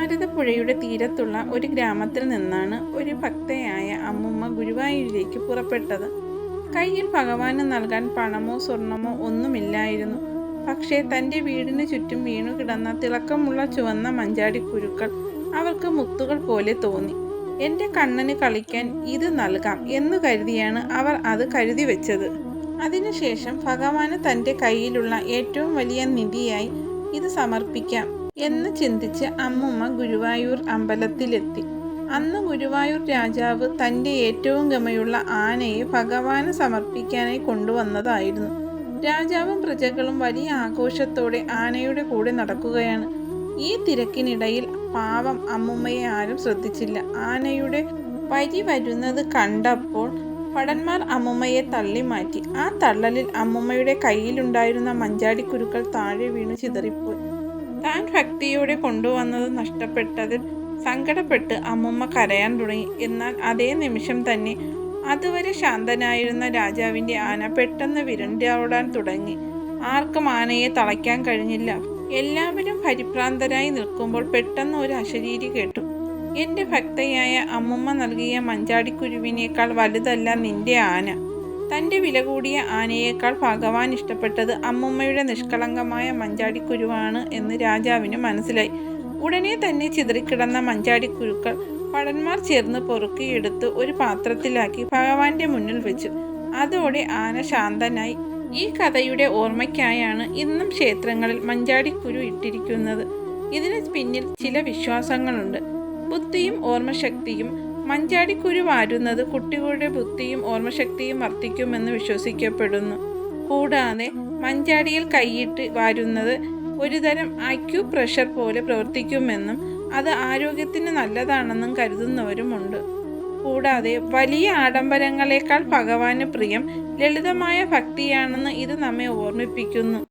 ഭാരതപ്പുഴയുടെ തീരത്തുള്ള ഒരു ഗ്രാമത്തിൽ നിന്നാണ് ഒരു ഭക്തയായ അമ്മുമ്മ ഗുരുവായൂരിലേക്ക് പുറപ്പെട്ടത്. കയ്യിൽ ഭഗവാന് നൽകാൻ പണമോ സ്വർണമോ ഒന്നുമില്ലായിരുന്നു. പക്ഷേ തൻ്റെ വീടിന് ചുറ്റും വീണുകിടന്ന തിളക്കമുള്ള ചുവന്ന മഞ്ചാടിക്കുരുക്കൾ അവർക്ക് മുത്തുകൾ പോലെ തോന്നി. എൻ്റെ കണ്ണന് കളിക്കാൻ ഇത് നൽകാം എന്നു കരുതിയാണ് അവർ അത് കരുതി വെച്ചത്. അതിനുശേഷം ഭഗവാന് തൻ്റെ കയ്യിലുള്ള ഏറ്റവും വലിയ നിധിയായി ഇത് സമർപ്പിക്കാം എന്ന് ചിന്തിച്ച് അമ്മുമ്മ ഗുരുവായൂർ അമ്പലത്തിലെത്തി. അന്ന് ഗുരുവായൂർ രാജാവ് തൻ്റെ ഏറ്റവും ഗമയുള്ള ആനയെ ഭഗവാന് സമർപ്പിക്കാനായി കൊണ്ടുവന്നതായിരുന്നു. രാജാവും പ്രജകളും വലിയ ആഘോഷത്തോടെ ആനയുടെ കൂടെ നടക്കുകയാണ്. ഈ തിരക്കിനിടയിൽ പാവം അമ്മുമ്മയെ ആരും ശ്രദ്ധിച്ചില്ല. ആനയുടെ വരി വരുന്നത് കണ്ടപ്പോൾ ഭടന്മാർ അമ്മുമ്മയെ തള്ളി മാറ്റി. ആ തള്ളലിൽ അമ്മുമ്മയുടെ കയ്യിലുണ്ടായിരുന്ന മഞ്ചാടിക്കുരുക്കൾ താഴെ വീണു ചിതറിപ്പോയി. താൻ ഭക്തിയോടെ കൊണ്ടുവന്നത് നഷ്ടപ്പെട്ടതിൽ സങ്കടപ്പെട്ട് അമ്മുമ്മ കരയാൻ തുടങ്ങി. എന്നാൽ അതേ നിമിഷം തന്നെ അതുവരെ ശാന്തനായിരുന്ന രാജാവിൻ്റെ ആന പെട്ടെന്ന് വിരണ്ടോടാൻ തുടങ്ങി. ആർക്കും ആനയെ തളയ്ക്കാൻ കഴിഞ്ഞില്ല. എല്ലാവരും പരിഭ്രാന്തരായി നിൽക്കുമ്പോൾ പെട്ടെന്ന് ഒരു അശരീരി കേട്ടു. എൻ്റെ ഭക്തയായ അമ്മുമ്മ നൽകിയ മഞ്ചാടിക്കുരുവിനേക്കാൾ വലുതല്ല നിന്റെ ആന. തൻ്റെ വില കൂടിയ ആനയേക്കാൾ ഭഗവാൻ ഇഷ്ടപ്പെട്ടത് അമ്മുമ്മയുടെ നിഷ്കളങ്കമായ മഞ്ചാടിക്കുരുവാണ് എന്ന് രാജാവിന് മനസ്സിലായി. ഉടനെ തന്നെ ചിതറിക്കിടന്ന മഞ്ചാടിക്കുരുക്കൾ ഭടന്മാർ ചേർന്ന് പൊറുക്കിയെടുത്ത് ഒരു പാത്രത്തിലാക്കി ഭഗവാന്റെ മുന്നിൽ വെച്ചു. അതോടെ ആന ശാന്തനായി. ഈ കഥയുടെ ഓർമ്മയ്ക്കായാണ് ഇന്നും ക്ഷേത്രങ്ങളിൽ മഞ്ചാടിക്കുരു ഇട്ടിരിക്കുന്നത്. ഇതിന് പിന്നിൽ ചില വിശ്വാസങ്ങളുണ്ട്. ബുദ്ധിയും ഓർമ്മശക്തിയും മഞ്ചാടിക്കുരു വാരുന്നത് കുട്ടികളുടെ ബുദ്ധിയും ഓർമ്മശക്തിയും വർദ്ധിക്കുമെന്ന് വിശ്വസിക്കപ്പെടുന്നു. കൂടാതെ മഞ്ചാടിയിൽ കൈയിട്ട് വാരുന്നത് ഒരുതരം അക്യുപ്രഷർ പോലെ പ്രവർത്തിക്കുമെന്നും അത് ആരോഗ്യത്തിന് നല്ലതാണെന്നും കരുതുന്നവരുമുണ്ട്. കൂടാതെ വലിയ ആഡംബരങ്ങളെക്കാൾ ഭഗവാന് പ്രിയം ലളിതമായ ഭക്തിയാണെന്ന് ഇത് നമ്മെ ഓർമ്മിപ്പിക്കുന്നു.